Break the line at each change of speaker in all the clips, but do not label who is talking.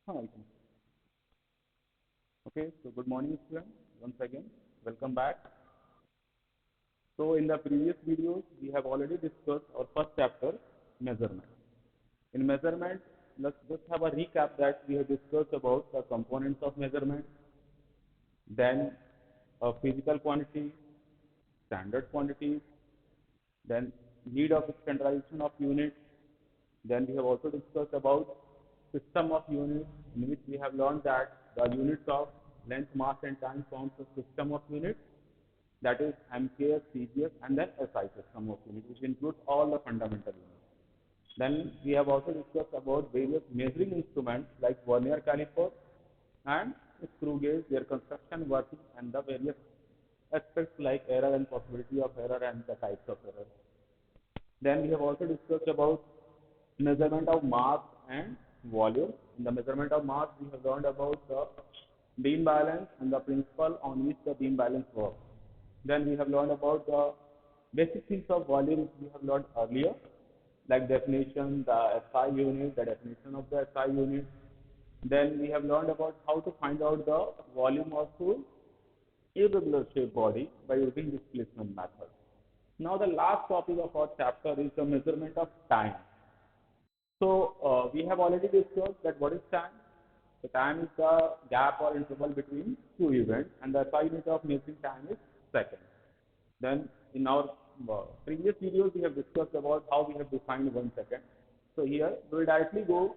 Welcome. Okay, so good morning, students. Once again, welcome back. So, in the previous videos, we have already discussed our first chapter, measurement. In measurement, let's just have a recap that we have discussed about the components of measurement, then a physical quantity, standard quantities, then need of standardization of units. Then we have also discussed about system of units, in which we have learned that the units of length, mass, and time forms a system of units, that is MKS, CGS, and then SI system of units, which includes all the fundamental units. Then we have also discussed about various measuring instruments like vernier caliper and screw gauge, their construction, working, and the various aspects like error and possibility of error and the types of error. Then we have also discussed about measurement of mass and volume. In the measurement of mass, we have learned about the beam balance and the principle on which the beam balance works. Then we have learned about the basic things of volume which we have learned earlier, like definition, the SI unit, the definition of the SI unit. Then we have learned about how to find out the volume of irregular shaped body by using displacement method. Now the last topic of our chapter is the measurement of time. So we have already discussed that what is time. The time is the gap or interval between two events, and the SI unit of measuring time is second. Then in our previous videos, we have discussed about how we have defined 1 second. So here we will directly go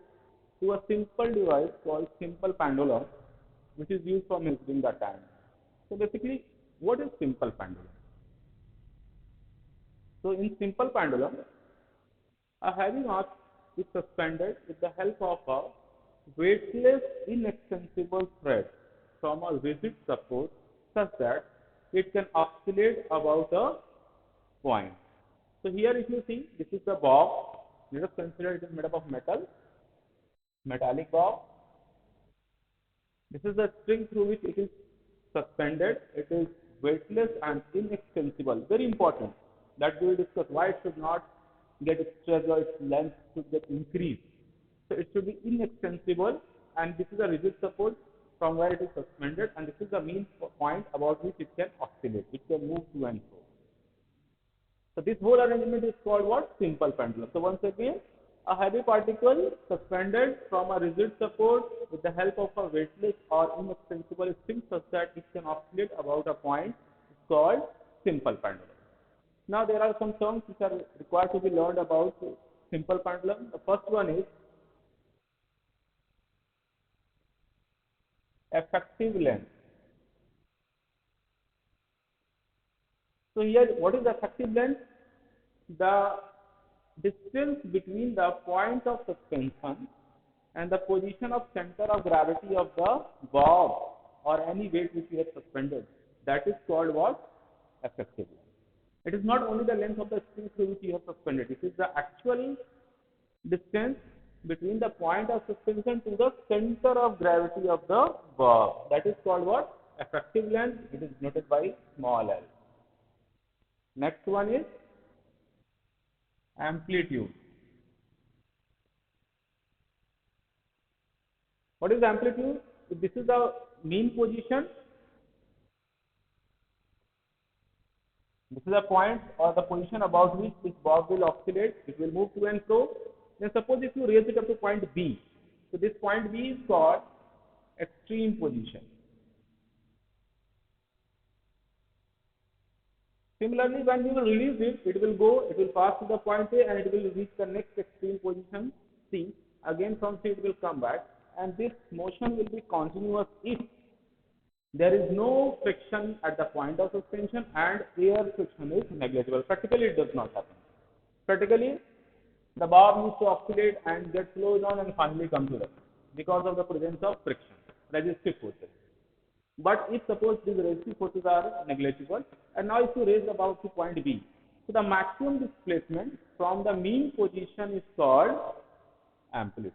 to a simple device called simple pendulum, which is used for measuring the time. So basically, what is simple pendulum? So in simple pendulum, a heavy mass is suspended with the help of a weightless, inextensible thread from a rigid support such that it can oscillate about a point. So here if you see, this is the bob. Let us consider it is made up of metal, metallic bob. This is the string through which it is suspended. It is weightless and inextensible. Very important that we will discuss why it should not get stretched or its length should get increased. So it should be inextensible, and this is a rigid support from where it is suspended, and this is the mean point about which it can oscillate, it can move to and fro. So this whole arrangement is called what? Simple pendulum. So once again, a heavy particle suspended from a rigid support with the help of a weightless or inextensible string such that it can oscillate about a point is called simple pendulum. Now there are some terms which are required to be learned about simple pendulum. The first one is effective length. So here, what is effective length? The distance between the point of suspension and the position of center of gravity of the bob or any weight which you have suspended. That is called what? Effective length. It is not only the length of the string through which you have suspended. It is the actual distance between the point of suspension to the center of gravity of the bob. That is called what? Effective length. It is noted by small l. Next one is amplitude. What is amplitude? If this is the mean position, this is a point or the position about which this bob will oscillate, it will move to and fro. Then suppose if you raise it up to point B, so this point B is called extreme position. Similarly, when you will release it, it will go, it will pass to the point A and it will reach the next extreme position C. Again from C it will come back, and this motion will be continuous if there is no friction at the point of suspension and air friction is negligible. Practically it does not happen. Practically the bob needs to oscillate and get slowed down and finally come to rest because of the presence of friction, resistive forces. But if suppose these resistive forces are negligible, and now if you raise about to point B, so the maximum displacement from the mean position is called amplitude.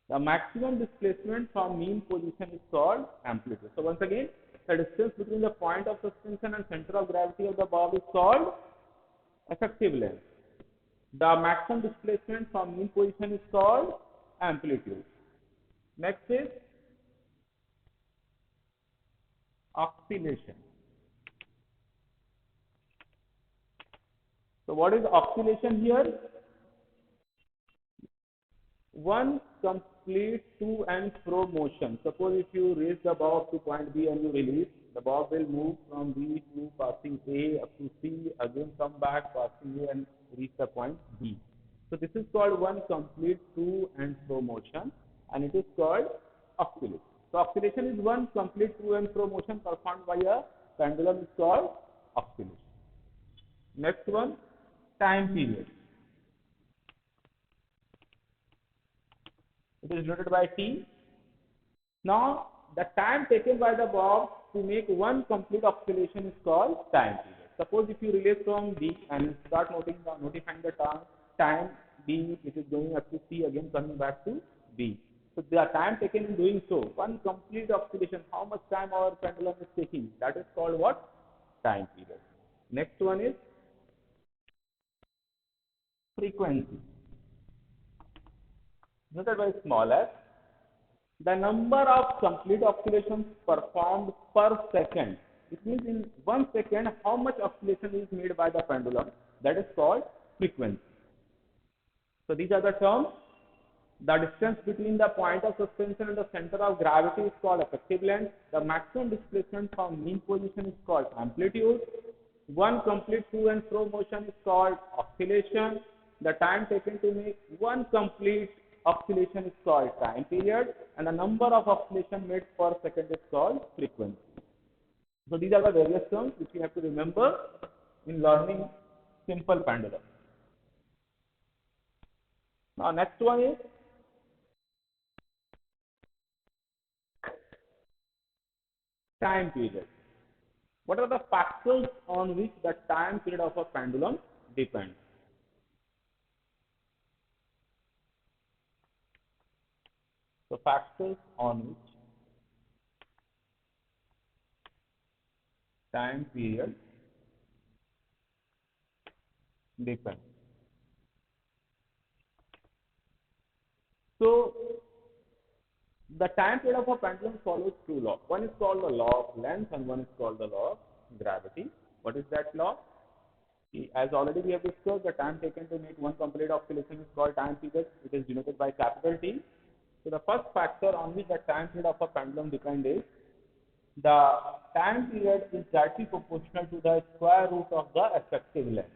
The maximum displacement from mean position is called amplitude. So once again, the distance between the point of suspension and center of gravity of the bob is called effective length. The maximum displacement from mean position is called amplitude. Next is oscillation. So what is oscillation here? One complete to and fro motion. Suppose if you raise the bob to point B and you release, the bob will move from B to passing A up to C, again come back passing A and reach the point B. So this is called one complete to and fro motion, and it is called oscillation. So oscillation is one complete to and fro motion performed by a pendulum is called oscillation. Next one, time period. It is denoted by T. Now, the time taken by the bob to make one complete oscillation is called time period. Suppose if you release from B and start notifying the time B, it is going up to C, again coming back to B. So the time taken in doing so, one complete oscillation, how much time our pendulum is taking, that is called what? Time period. Next one is frequency. Noted by small f. The number of complete oscillations performed per second. It means in 1 second how much oscillation is made by the pendulum. That is called frequency. So these are the terms. The distance between the point of suspension and the center of gravity is called effective length. The maximum displacement from mean position is called amplitude. One complete to and fro motion is called oscillation. The time taken to make one complete oscillation is called time period, and the number of oscillation made per second is called frequency. So these are the various terms which you have to remember in learning simple pendulum. Now next one is time period. What are the factors on which the time period of a pendulum depends? The factors on which time period depends. So the time period of a pendulum follows two laws. One is called the law of length and one is called the law of gravity. What is that law? As already we have discussed, the time taken to make one complete oscillation is called time period. It is denoted by capital T. So the first factor on which the time period of a pendulum depends is the time period is directly proportional to the square root of the effective length.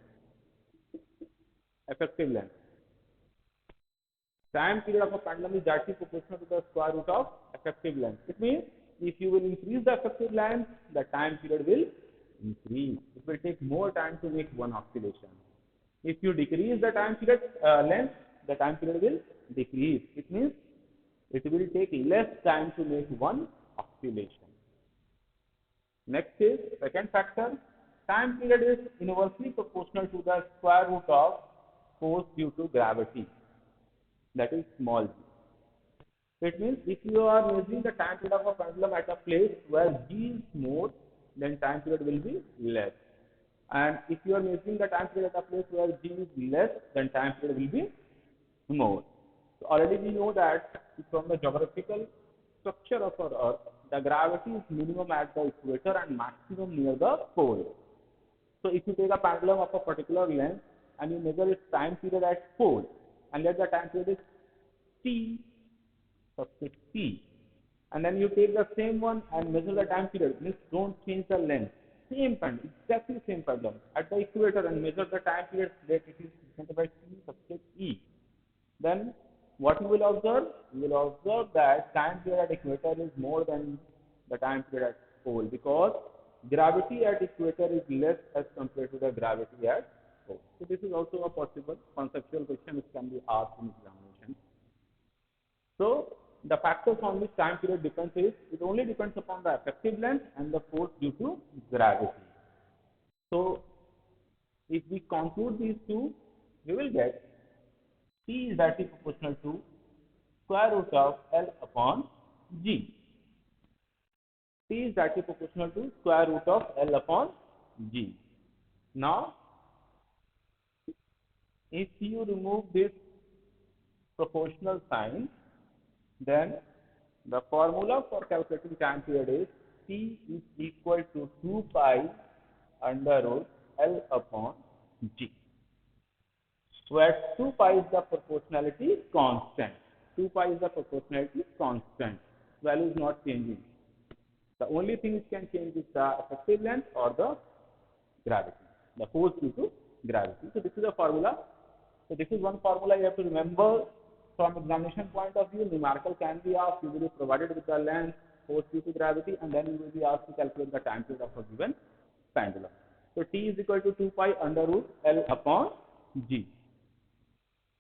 Effective length. Time period of a pendulum is directly proportional to the square root of effective length. It means if you will increase the effective length, the time period will increase. It will take more time to make one oscillation. If you decrease the time period length, the time period will decrease. It means it will take less time to make one oscillation. Next is second factor. Time period is inversely proportional to the square root of force due to gravity. That is small g. It means if you are measuring the time period of a pendulum at a place where g is more, then time period will be less. And if you are measuring the time period at a place where g is less, then time period will be more. So already we know that from the geographical structure of our Earth, the gravity is minimum at the equator and maximum near the pole. So if you take a pendulum of a particular length and you measure its time period at pole, and let the time period is t, subscript t, and then you take the same one and measure the time period, means don't change the length. Same pendulum, exactly same pendulum at the equator and measure the time period, let it is represented by t subscript e. Then what you will observe? You will observe that time period at equator is more than the time period at pole, because gravity at equator is less as compared to the gravity at pole. So this is also a possible conceptual question which can be asked in examination. So the factors on which time period depends is, it only depends upon the effective length and the force due to gravity. So if we conclude these two, we will get T is directly proportional to square root of L upon G. T is directly proportional to square root of L upon G. Now, if you remove this proportional sign, then The formula for calculating time period is T is equal to 2 pi under root L upon G, where 2 pi is the proportionality constant. 2 pi is the proportionality constant. Value is not changing. The only thing which can change is the effective length or the gravity, the force due to gravity. So this is a formula. So this is one formula you have to remember from examination point of view. Numerical can be asked. You will be provided with the length, force due to gravity, and then you will be asked to calculate the time period of a given pendulum. So T is equal to 2 pi under root L upon G.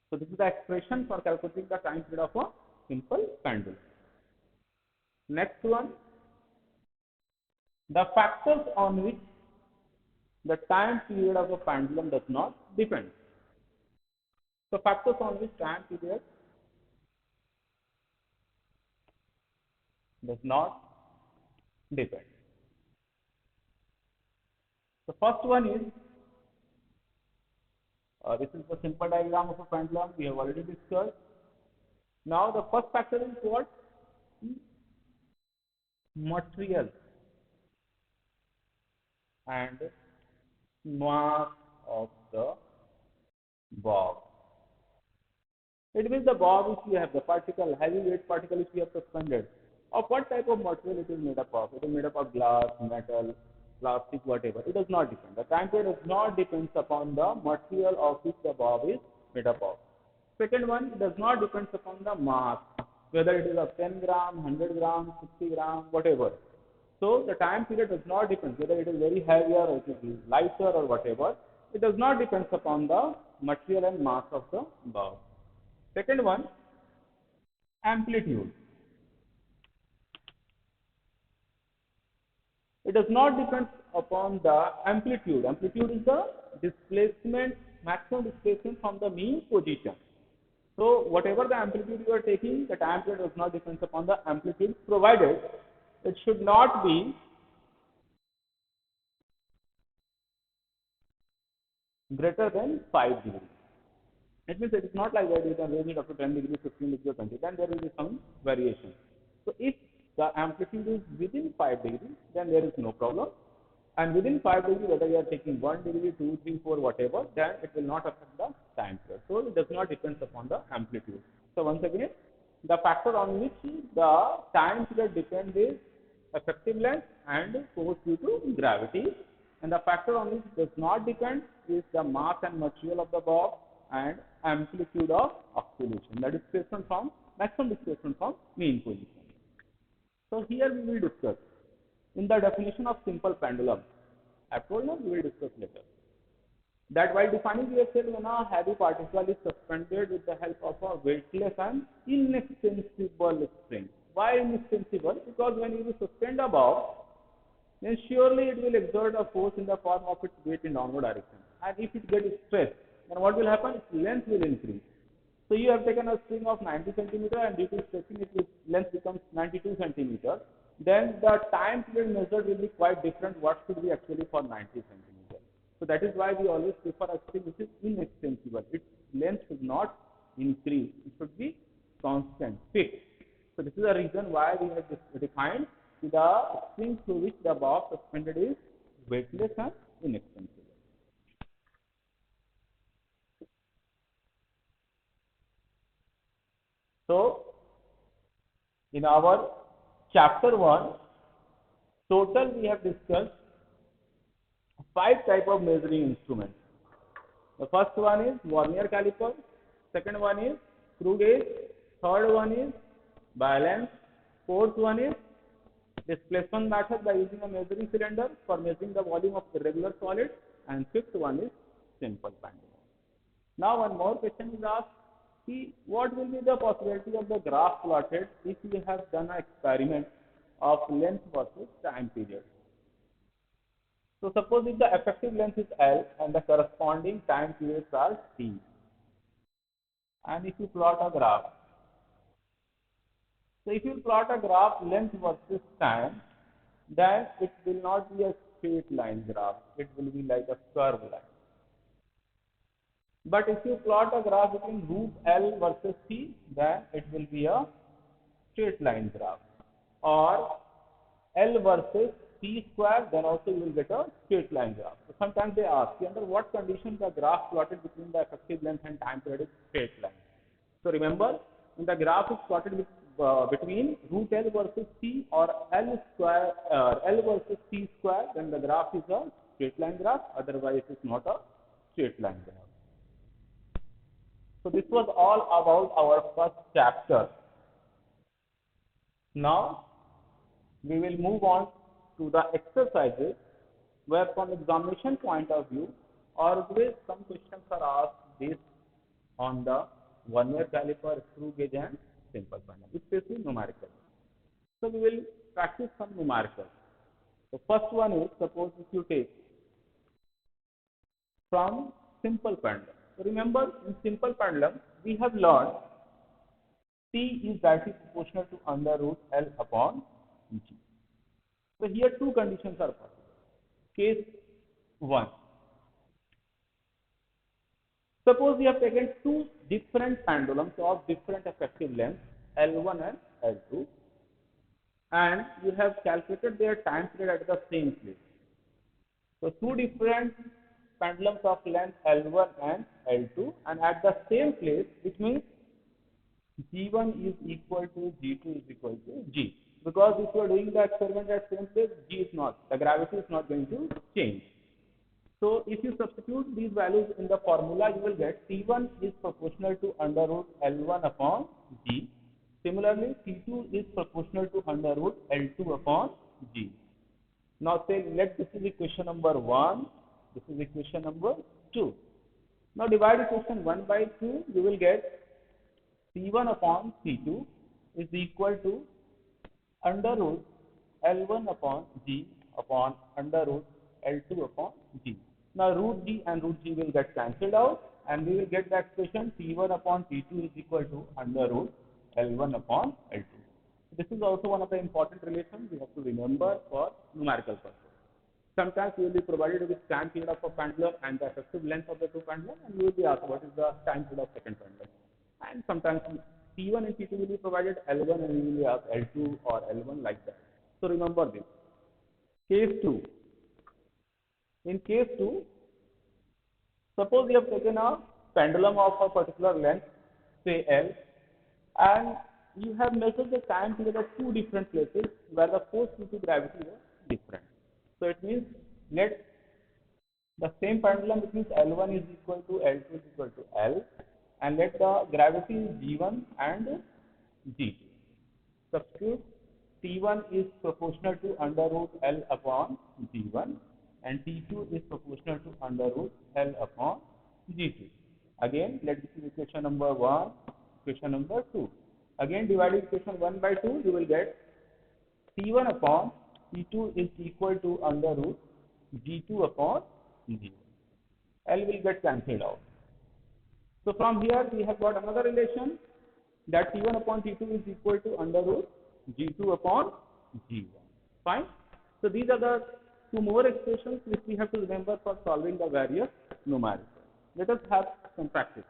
So this is the expression for calculating the time period of a simple pendulum. Next one, the factors on which the time period of a pendulum does not depend. So factors on which time period does not depend. The first one is, this is the simple diagram of a pendulum we have already discussed. Now the first factor is what? Material and mass of the bob. It means the bob which we have, the particle, heavy weight particle which we have suspended. Of what type of material it is made up of? It is made up of glass, metal, plastic, whatever. It does not depend. The time period does not depend upon the material of which the bob is made up of. Second one, it does not depend upon the mass, whether it is of 10 gram, 100 gram, 60 gram, whatever. So the time period does not depend whether it is very heavier or it is lighter or whatever. It does not depend upon the material and mass of the bob. Second one, amplitude. It does not depend upon the amplitude. Amplitude is the displacement, maximum displacement from the mean position. So whatever the amplitude you are taking, the time period does not depend upon the amplitude, provided it should not be greater than 5 degrees. It means it is not like that you can raise it up to 10 degrees, 15 degrees, or 20. Then there will be some variation. So if the amplitude is within 5 degrees, then there is no problem. And within 5 degrees, whether you are taking 1 degree, 2, 3, 4, whatever, then it will not affect the time period. So it does not depend upon the amplitude. So once again, the factor on which the time period depends is effective length and force due to gravity. And the factor on which does not depend is the mass and material of the bob and amplitude of oscillation, the displacement from maximum displacement from mean position. So here we will discuss in the definition of simple pendulum. I told you we will discuss later. That while defining, we have said when a heavy particle is suspended with the help of a weightless and inextensible spring. Why inextensible? Because when you suspend a bob, then surely it will exert a force in the form of its weight in downward direction. And if it gets stressed, then what will happen? Its length will increase. So you have taken a string of 90 centimeter and due to stretching its length becomes 92 centimeter. Then the time period measured will be quite different what should be actually for 90 centimeter. So that is why we always prefer a string which is inextensible. Its length should not increase. It should be constant, fixed. So this is the reason why we have defined the string through which the bob suspended is weightless and inextensible. So in our chapter 1, total we have discussed 5 type of measuring instruments. The first one is vernier caliper, second one is screw gauge, third one is balance, fourth one is displacement method by using a measuring cylinder for measuring the volume of irregular solid, and fifth one is simple pendulum. Now one more question is asked, see what will be the possibility of the graph plotted if we have done an experiment of length versus time period. So suppose if the effective length is L and the corresponding time periods are T, and if you plot a graph, so if you plot a graph length versus time, then it will not be a straight line graph, it will be like a curved line. But if you plot a graph between root L versus T, then it will be a straight line graph, or L versus T square, then also you will get a straight line graph. So sometimes they ask you under what condition the graph plotted between the effective length and time period is straight line. So remember, when the graph is plotted with, between root L versus T or L square, L versus T square, then the graph is a straight line graph. Otherwise, it is not a straight line graph. So this was all about our first chapter. Now we will move on to the exercises, where from examination point of view, always some questions are asked based on the vernier caliper, screw gauge and simple pendulum, especially numerical. So we will practice some numericals. The first one is, suppose if you take from simple pendulum. So remember, in simple pendulum we have learned T is directly proportional to under root L upon G. So here two conditions are possible. Case 1. Suppose we have taken two different pendulums of different effective lengths, L1 and L2, and you have calculated their time period at the same place. So two different pendulums of length L1 and L2, and at the same place, which means G1 is equal to G2 is equal to G. Because if you are doing the experiment at same place, G is not, the gravity is not going to change. So if you substitute these values in the formula, you will get T1 is proportional to under root L1 upon G. Similarly, T2 is proportional to under root L2 upon G. Now say, let this is equation number 1, this is equation number 2. Now divide equation 1 by 2, you will get T1 upon T2 is equal to under root L1 upon G upon under root L2 upon G. Now root G and root G will get cancelled out, and we will get the expression T1 upon T2 is equal to under root L1 upon L2. This is also one of the important relations we have to remember for numerical purpose. Sometimes you will be provided with time period of a pendulum and the effective length of the two pendulum, and you will be asked what is the time period of second pendulum. And sometimes T1 and T2 will be provided L1 and you will be asked L2 or L1 like that. So remember this. Case 2. In case 2, suppose you have taken a pendulum of a particular length, say L, and you have measured the time period of two different places where the force due to gravity was different. So it means let the same pendulum, it means L1 is equal to L2 is equal to L, and let the gravity is G1 and G2. Substitute T1 is proportional to under root L upon G1 and T2 is proportional to under root L upon G2. Again, let this is equation number 1, equation number 2. Again, dividing equation 1 by 2, you will get T1 upon T2 is equal to under root G2 upon G1. L will get cancelled out. So from here we have got another relation that T1 upon T2 is equal to under root G2 upon G1. Fine. So these are the two more expressions which we have to remember for solving the various numericals. Let us have some practice.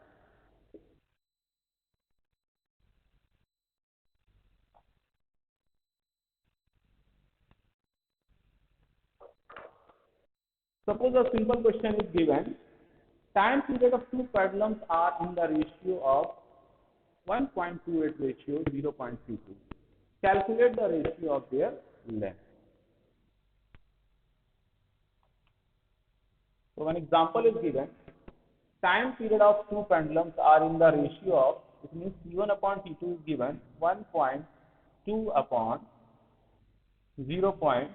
Suppose a simple question is given. Time period of two pendulums are in the ratio of 1.28 ratio 0.32. Calculate the ratio of their length. So one example is given. Time period of two pendulums are in the ratio of, it means T1 upon T2 is given 1.2 upon 0.5.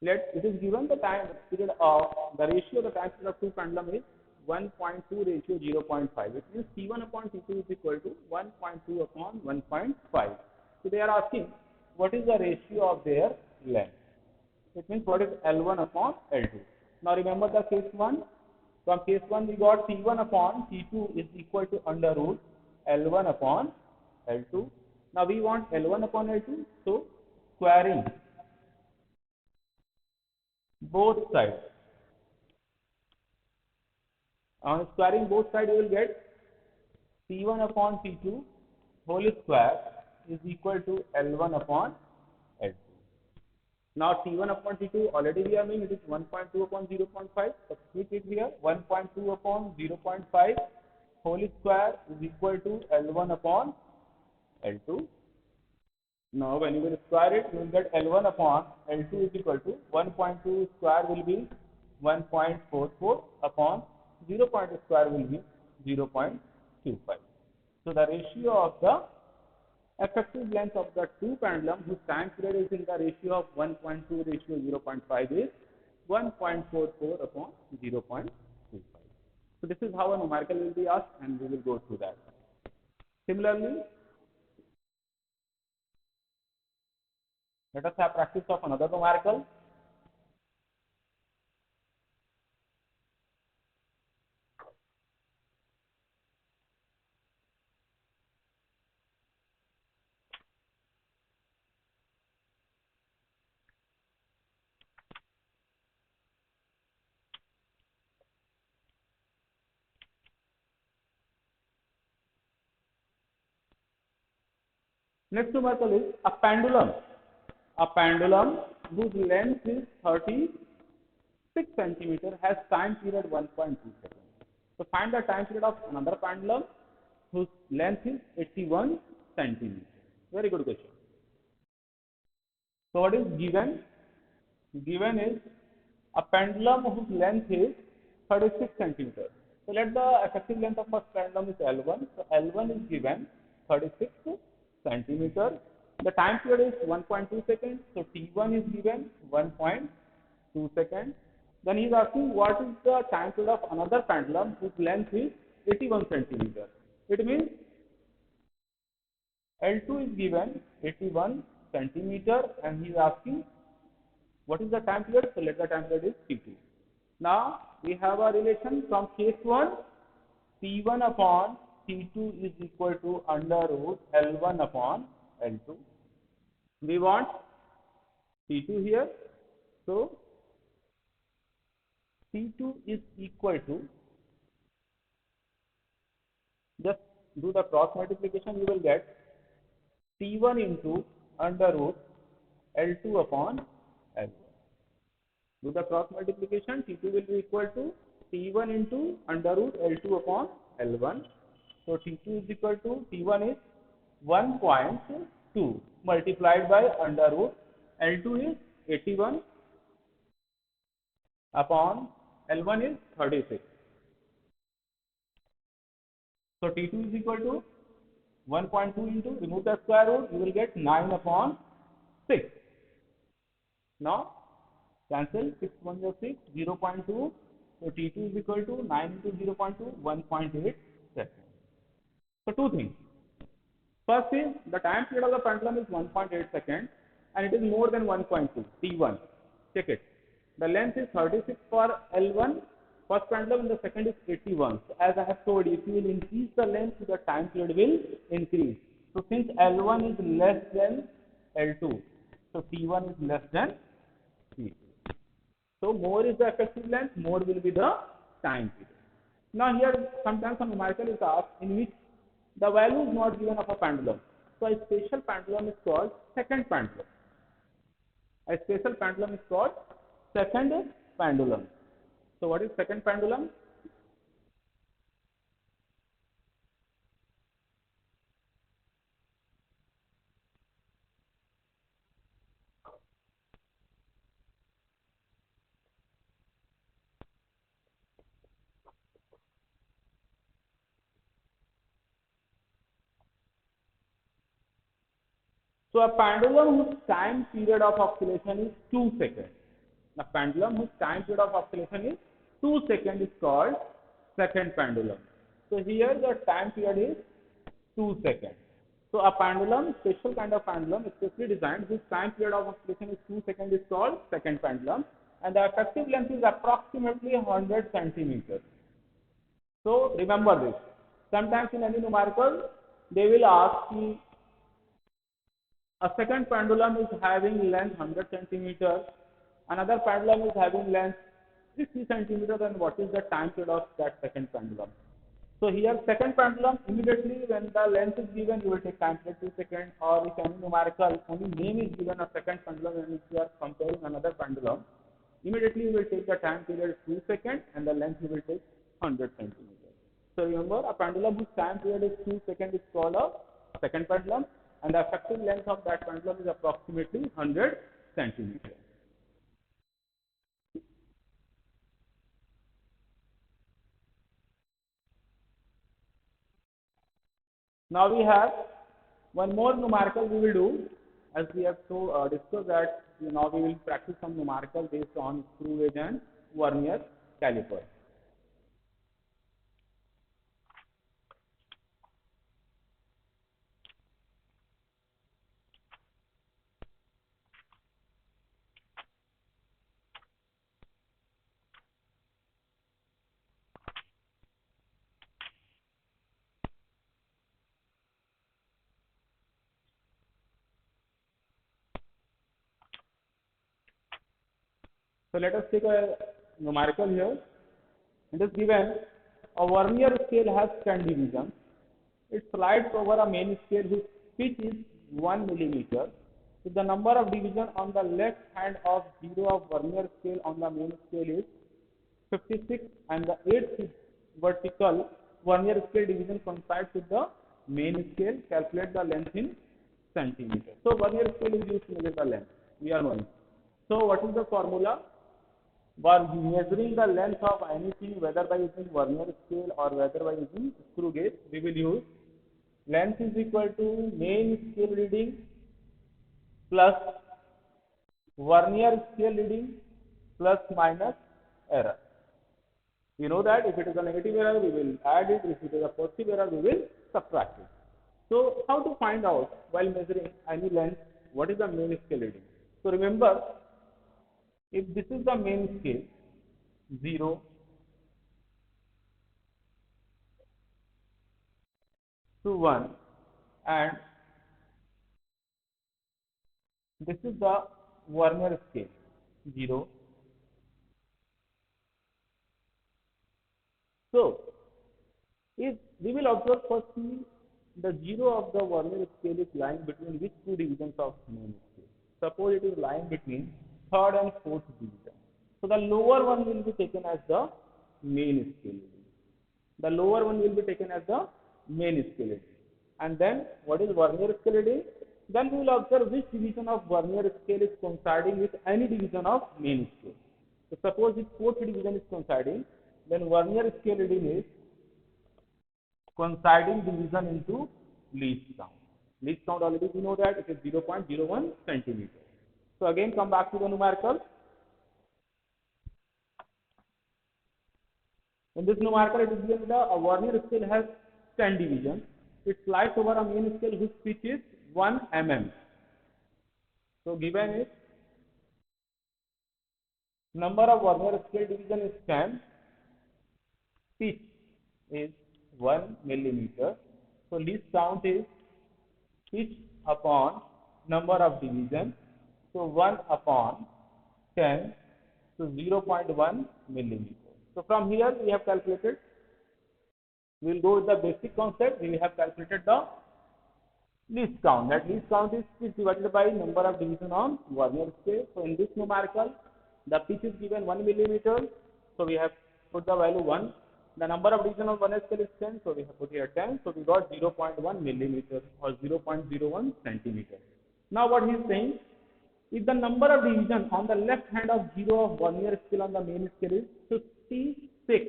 It is given the time period of the ratio of the time period of two pendulum is 1.2 ratio 0.5. It means T1 upon T2 is equal to 1.2 upon 1.5. So they are asking what is the ratio of their length. It means what is L1 upon L2. Now remember the case 1. From case 1 we got T1 upon T2 is equal to under root L1 upon L2. Now we want L1 upon L2. So squaring both sides. On squaring both sides you will get T1 upon T2 whole square is equal to L1 upon L2. Now T1 upon T2 already we are knowing it is 1.2 upon 0.5. Substitute it here. 1.2 upon 0.5 whole square is equal to L1 upon L2. Now when you will square it, you will get L1 upon L2 is equal to 1.2 square will be 1.44 upon 0.2 square will be 0.25. So the ratio of the effective length of the two pendulum whose time period is in the ratio of 1.2 ratio 0.5 is 1.44 upon 0.25. So this is how a numerical will be asked, and we will go through that. Similarly, let us have practice of another numerical. Next numerical is a pendulum. A pendulum whose length is 36 centimeter has time period 1.2 seconds. So find the time period of another pendulum whose length is 81 centimeter. Very good question. So what is given? Given is a pendulum whose length is 36 centimeter. So let the effective length of first pendulum is L1. So L1 is given 36 centimeter. The time period is 1.2 seconds. So T1 is given 1.2 seconds. Then he is asking what is the time period of another pendulum whose length is 81 centimeter. It means L2 is given 81 centimeter, and he is asking what is the time period. So let the time period is T2. Now we have a relation from case 1, T1 upon T2 is equal to under root L1 upon L2. We want T2 here. So T2 is equal to, just do the cross multiplication, you will get T1 into under root L2 upon L1. Do the cross multiplication, T2 will be equal to T1 into under root L2 upon L1. So T2 is equal to, T1 is 1.2 multiplied by under root L2 is 81 upon L1 is 36. So T2 is equal to 1.2 into, remove the square root, you will get 9 upon 6. Now cancel, 6 1 is 6, 0.2. So T2 is equal to 9 into 0.2, 1.8 seconds. So two things. First is the time period of the pendulum is 1.8 seconds and it is more than 1.2, T1. Check it. The length is 36 for L1, first pendulum, and the second is 81. So as I have told you, if you will increase the length, the time period will increase. So since L1 is less than L2, so T1 is less than T2. So more is the effective length, more will be the time period. Now here sometimes a numerical is asked in which the value is not given of a pendulum. So a special pendulum is called second pendulum. A special pendulum is called second pendulum. So what is second pendulum? So a pendulum whose time period of oscillation is 2 seconds. A pendulum whose time period of oscillation is 2 seconds is called second pendulum. So here the time period is 2 seconds. So a pendulum, special kind of pendulum, especially designed, whose time period of oscillation is 2 seconds is called second pendulum, and the effective length is approximately 100 centimeters. So remember this. Sometimes in any numerical, they will ask you, a second pendulum is having length 100 centimeters, another pendulum is having length 60 centimeters, and what is the time period of that second pendulum? So here second pendulum, immediately when the length is given, you will take time period 2 seconds, or if any numerical, any name is given a second pendulum and if you are comparing another pendulum, immediately you will take the time period 2 seconds and the length you will take 100 centimeters. So remember, a pendulum whose time period is 2 seconds is called a second pendulum, and the effective length of that pendulum is approximately 100 centimeters. Now we have one more numerical we will do, as we have discussed that now we will practice some numerical based on screw gauge and vernier caliper. So let us take a numerical here. It is given a vernier scale has 10 divisions. It slides over a main scale whose pitch is 1 millimeter. So the number of divisions on the left hand of 0 of vernier scale on the main scale is 56, and the 8th vertical vernier scale division coincides with the main scale. Calculate the length in centimeters. So vernier scale is used to measure the length. We are knowing. So what is the formula? For measuring the length of anything, whether by using vernier scale or whether by using screw gauge, we will use length is equal to main scale reading plus vernier scale reading plus minus error. We know that if it is a negative error, we will add it. If it is a positive error, we will subtract it. So how to find out while measuring any length, what is the main scale reading? So remember, if this is the main scale, 0 to 1, and this is the vernier scale, 0. So if we will observe firstly, the 0 of the vernier scale is lying between which two divisions of main scale? Suppose it is lying between third and fourth division. So the lower one will be taken as the main scale reading. The lower one will be taken as the main scale reading. And then what is vernier scale reading? Then we will observe which division of vernier scale is coinciding with any division of main scale. So suppose if fourth division is coinciding, then vernier scale reading is coinciding division into least count. Least count already we know that it is 0.01 centimeter. So again come back to the numerical. In this numerical, it is given that a vernier scale has 10 divisions. It slides over a main scale whose pitch is 1 mm. So given is number of vernier scale division is 10, pitch is 1 millimeter. So least count is pitch upon number of divisions. So 1 upon 10, so 0.1 millimeter. So from here we have calculated. We will go with the basic concept. We have calculated the least count. That least count is pitch divided by number of division on vernier scale. So in this numerical, the pitch is given 1 millimeter. So we have put the value 1. The number of division on vernier scale is 10. So we have put here 10. So we got 0.1 millimeter or 0.01 centimeter. Now what he is saying, if the number of division on the left hand of 0 of vernier scale on the main scale is 56.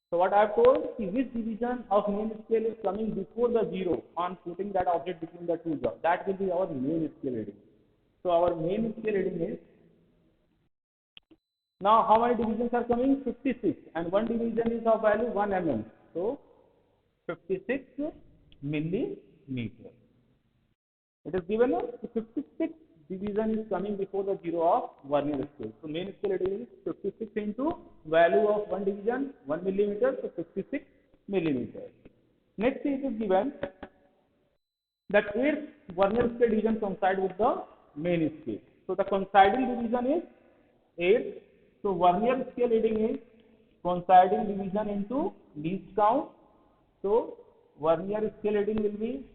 So what I have told is which division of main scale is coming before the 0 on putting that object between the two jaws. That will be our main scale reading. So our main scale reading is, now how many divisions are coming? 56, and one division is of value 1 mm. So 56 millimeter. It is given 56 division is coming before the 0 of vernier scale. So main scale reading is 56 into value of one division 1 millimeter, so 56 millimeter. Next it is given that 8th vernier scale division coincide with the main scale. So the coinciding division is 8. So vernier scale reading is coinciding division into least count. So vernier scale reading will be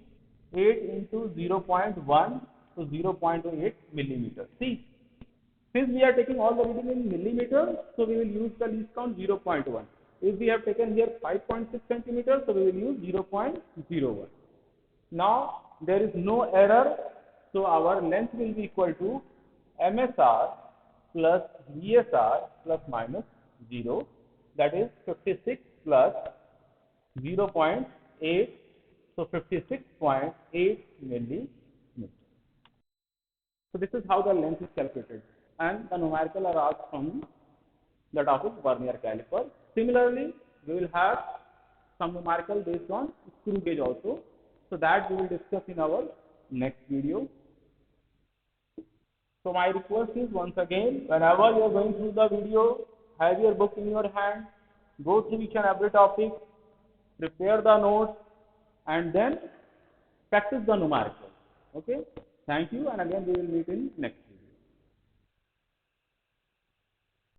8 into 0.1, so 0.8 millimeter. See, since we are taking all the reading in millimeters, so we will use the least count 0.1. If we have taken here 5.6 centimeters, so we will use 0.01. Now there is no error, so our length will be equal to MSR plus VSR plus minus 0, that is 56 plus 0.8, so 56.8 millimeters. So this is how the length is calculated, and the numerical are asked from the topic vernier caliper. Similarly, we will have some numerical based on screw gauge also. So that we will discuss in our next video. So my request is, once again, whenever you are going through the video, have your book in your hand, go through each and every topic, prepare the notes, and then practice the numerical. Okay? Thank you, and again we will meet in next.